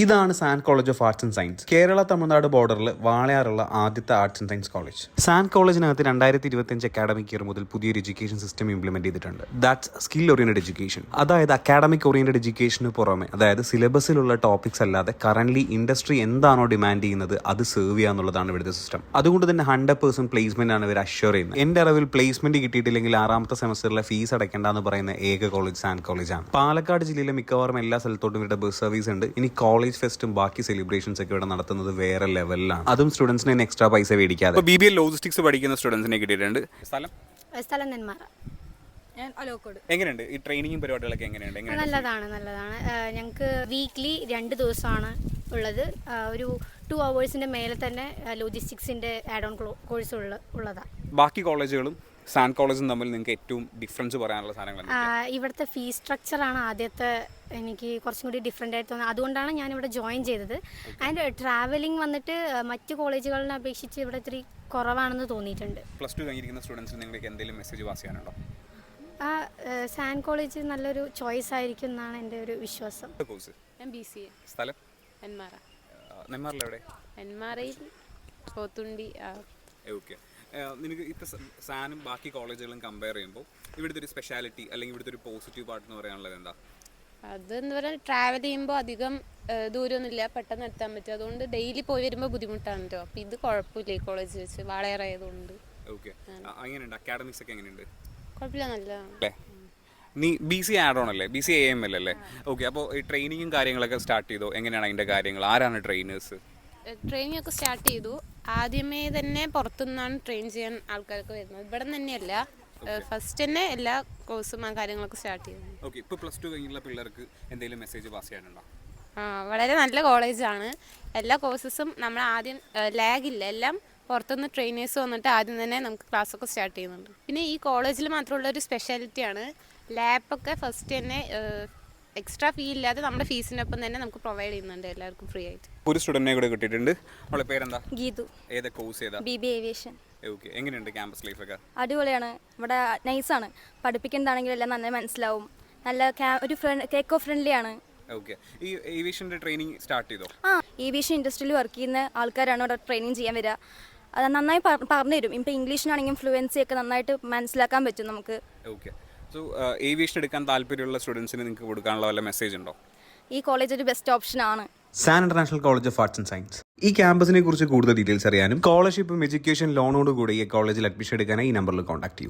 ഇതാണ് San college of arts and science. Kerala Tamil Nadu ബോർഡറിൽ വാളയാറുള്ള ആദ്യത്തെ arts and science college. San കോളേജിനകത്ത് 2025 അക്കാഡമിക് ഇയർ മുതൽ പുതിയൊരു എഡ്യൂക്കേഷൻ സിസ്റ്റം ഇംപ്ലിമെന്റ് ചെയ്തിട്ടുണ്ട്. That's skill oriented education. അതായത് അക്കാഡമിക് ഓറിയന്റഡ് എഡ്യൂക്കേഷന് പുറമെ, അതായത് സിലബസിലുള്ള ടോപ്പിക്സ് അല്ലാതെ കറന്റ് ഇൻഡസ്ട്രി എന്താണോ ഡിമാൻഡ് ചെയ്യുന്നത് അത് സെർവ് ചെയ്യുക എന്നുള്ളതാണ് ഇവിടുത്തെ സിസ്റ്റം. അതുകൊണ്ട് തന്നെ 100% പ്ലേസ്മെന്റ് ആണ് ഇവർ അഷ്യൂർ ചെയ്യുന്നത്. എന്റെ അറിവിൽ പ്ലേസ്മെന്റ് കിട്ടിയിട്ടില്ലെങ്കിൽ 6ാമത്തെ സെമസ്റ്ററിലെ ഫീസ് അടയ്ക്കേണ്ടെന്ന് പറയുന്ന ഏക കോളേജ് സാൻ കോളേജാണ്. പാലക്കാട് ജില്ലയിലെ മിക്കവാറും എല്ലാ സ്ഥലത്തോട്ടും ഇവരുടെ ബസ് സർവീസ് ഉണ്ട്. ഇനി കോളേജ് ഫെസ്റ്റും ബാക്കി സെലിബ്രേഷൻസ് ഒക്കെ ഇവിടെ നടത്തുന്നത് വേറെ ലെവലിലാണ്. അതും സ്റ്റുഡൻസിന് എക്സ്ട്രാ പൈസ മേടിക്കാതെ. BBA ലോജിസ്റ്റിക്സ് പഠിക്കുന്ന സ്റ്റുഡൻസിനെ കിട്ടിയിട്ടുണ്ട്. സ്ഥലം നെന്മാറ. എങ്ങനെയുണ്ട് ഈ ട്രെയിനിങ്ങും പരിപാടികളൊക്കെ? എങ്ങനെയുണ്ട്? നല്ലതാണ്. ഞങ്ങൾക്ക് വീക്ക്ലി 2 ദിവസമാണ് ഉള്ളത്. ഒരു 2 hours മേലെ തന്നെ ലോജിസ്റ്റിക്സിന്റെ ആഡ് ഓൺ കോഴ്സ് ഉള്ളതാണ്. ബാക്കി കോളേജുകളും സാൻ കോളേജും തമ്മിൽ നിങ്ങൾക്ക് ഏറ്റവും ഡിഫറൻസ് പറയാനുള്ള സാധനങ്ങൾ? ഇവിടുത്തെ ഫീസ് സ്ട്രക്ചറാണ് ആദ്യത്തെ എനിക്ക് കുറച്ചും കൂടി ഡിഫറെൻ്റ് ആയിട്ട് തോന്നുന്നത്. അതുകൊണ്ടാണ് ഞാനിവിടെ ജോയിൻ ചെയ്തത്. ആൻഡ് ട്രാവലിംഗ് വന്നിട്ട് മറ്റ് കോളേജുകളിനെ അപേക്ഷിച്ച് ഇവിടെ ഇത്തിരി കുറവാണെന്ന് തോന്നിയിട്ടുണ്ട്. +2 കഴിഞ്ഞിരിക്കുന്ന സ്റ്റുഡൻസിന് നിങ്ങൾക്ക് എന്തെങ്കിലും മെസ്സേജ് പാസ് ചെയ്യാനുണ്ടോ? സാൻ കോളേജ് നല്ലൊരു ചോയ്സ് ആയിരിക്കും എന്നാണ് എൻ്റെ ഒരു വിശ്വാസം. BCA. സ്ഥലം? നെന്മാറ. നെന്മാറിലെവിടെ? നെന്മാറയിൽ പോത്തുണ്ടി. ഓക്കെ. നിനക്ക് ഇപ്പോൾ സാനും ബാക്കി കോളേജുകളും കമ്പയർ ചെയ്യുമ്പോൾ ഇവിടുത്തെ ഒരു സ്പെഷ്യാലിറ്റി അല്ലെങ്കിൽ ഇവിടുത്തെ ഒരു പോസിറ്റീവ് പാർട്ട് എന്ന് പറയാനുള്ളത് എന്താ? അതെന്ന് പറഞ്ഞാൽ ട്രാവൽ ചെയ്യുമ്പോൾ അധികം ദൂരമൊന്നുമില്ല, പെട്ടെന്ന് എത്താൻ പറ്റും. അതുകൊണ്ട് ഡെയിലി പോയി വരുമ്പോൾ ബുദ്ധിമുട്ടാണല്ലോ. അപ്പോൾ ഇത് കുഴപ്പമില്ല ഈ കോളേജ് വെച്ച്, വാളയാറായതുകൊണ്ട്. ഓക്കെ. എങ്ങനെയുണ്ട് അക്കാഡമിക്സ് ഒക്കെ? എങ്ങനെയുണ്ട്? കുഴപ്പമില്ല, നല്ലതാണ്. നീ BCA ആഡ് ഓൺ അല്ലേ? BCA AML അല്ലേ? ഓക്കെ. അപ്പോൾ ഈ ട്രെയിനിങ്ങും കാര്യങ്ങളൊക്കെ സ്റ്റാർട്ട് ചെയ്തോ? എങ്ങനെയാണ് അതിൻ്റെ കാര്യങ്ങൾ? ആരാണ് ട്രെയിനേഴ്സ്? ട്രെയിനിങ് ഒക്കെ സ്റ്റാർട്ട് ചെയ്തു. ആദ്യമേ തന്നെ പുറത്തുനിന്നാണ് ട്രെയിൻ ചെയ്യാൻ ആൾക്കാർക്ക് വരുന്നത്. ഇവിടെ തന്നെയല്ല, ഫസ്റ്റ് തന്നെ എല്ലാ കോഴ്സും ആ കാര്യങ്ങളൊക്കെ സ്റ്റാർട്ട് ചെയ്യുന്നു. ഓക്കെ. ഇപ്പോൾ +2 കഴിഞ്ഞുള്ള പിള്ളേർക്ക് എന്തെങ്കിലും മെസ്സേജ് പാസ് ചെയ്യാനുണ്ടോ? വളരെ നല്ല കോളേജാണ്. എല്ലാ കോഴ്സസും നമ്മൾ ആദ്യം ലാഗില്ല, എല്ലാം പുറത്തുനിന്ന് ട്രെയിനേഴ്സ് വന്നിട്ട് ആദ്യം തന്നെ നമുക്ക് ക്ലാസ്സൊക്കെ സ്റ്റാർട്ട് ചെയ്യുന്നുണ്ട്. പിന്നെ ഈ കോളേജിൽ മാത്രമുള്ള ഒരു സ്പെഷ്യാലിറ്റിയാണ് ലാബൊക്കെ ഫസ്റ്റ് തന്നെ എക്സ്ട്രാ ഫീ ഇല്ലാതെ നമ്മുടെ ഫീസിനൊപ്പം തന്നെ നമുക്ക് പ്രൊവൈഡ് ചെയ്യുന്നുണ്ട് എല്ലാവർക്കും ഫ്രീ ആയിട്ട്. ഒരു സ്റ്റുഡന്റിനെ കൂടെ കിട്ടിയിട്ടുണ്ട്. അവളുടെ പേരെന്താ? ഗീതു. ഏതാ കോഴ്സ്? ഏതാ? BBA aviation. ഓക്കെ. എങ്ങനെയുണ്ട് ക്യാമ്പസ് ലൈഫ് ഒക്കെ? അടിപൊളിയാണ്. ഇവിടെ നൈസാണ്. പഠിപ്പിക്കുന്നതാണെങ്കിലും എല്ലാം നന്നായി മനസ്സിലാവും. നല്ല ഒരു കേക്കോ ഫ്രണ്ട്ലി ആണ്. ഓക്കെ. ഈ ഏവിയേഷൻ്റെ ട്രെയിനിങ് സ്റ്റാർട്ട് ചെയ്തോ? ഏവിയേഷൻ ഇൻഡസ്ട്രിയിൽ വർക്ക് ചെയ്യുന്ന ആൾക്കാരാണ് ഇവിടെ ട്രെയിനിങ് ചെയ്യാൻ വരിക. അത് നന്നായി പറഞ്ഞു തരും. ഇപ്പോൾ ഇംഗ്ലീഷിനാണെങ്കിലും ഫ്ലുവൻസി ഒക്കെ നന്നായിട്ട് മനസ്സിലാക്കാൻ പറ്റും നമുക്ക്. ഓക്കെ. സോ ഏവിയേഷൻ എടുക്കാൻ താല്പര്യമുള്ള സ്റ്റുഡൻസിന് നിങ്ങൾക്ക് കൊടുക്കാനുള്ള വല്ല മെസ്സേജ് ഉണ്ടോ? ഈ കോളേജ് ഒരു ബെസ്റ്റ് ഓപ്ഷൻ ആണ്. San international college of arts and science. ഈ ക്യാമ്പസിനെ കുറിച്ച് കൂടുതൽ ഡീറ്റെയിൽസ് അറിയാനും സ്കോളർഷിപ്പും എഡ്യൂക്കേഷൻ ലോണോട് കൂടി ഈ കോളേജിൽ അഡ്മിഷൻ എടുക്കാനായി ഈ നമ്പറിൽ കോൺടാക്ട് ചെയ്യൂ.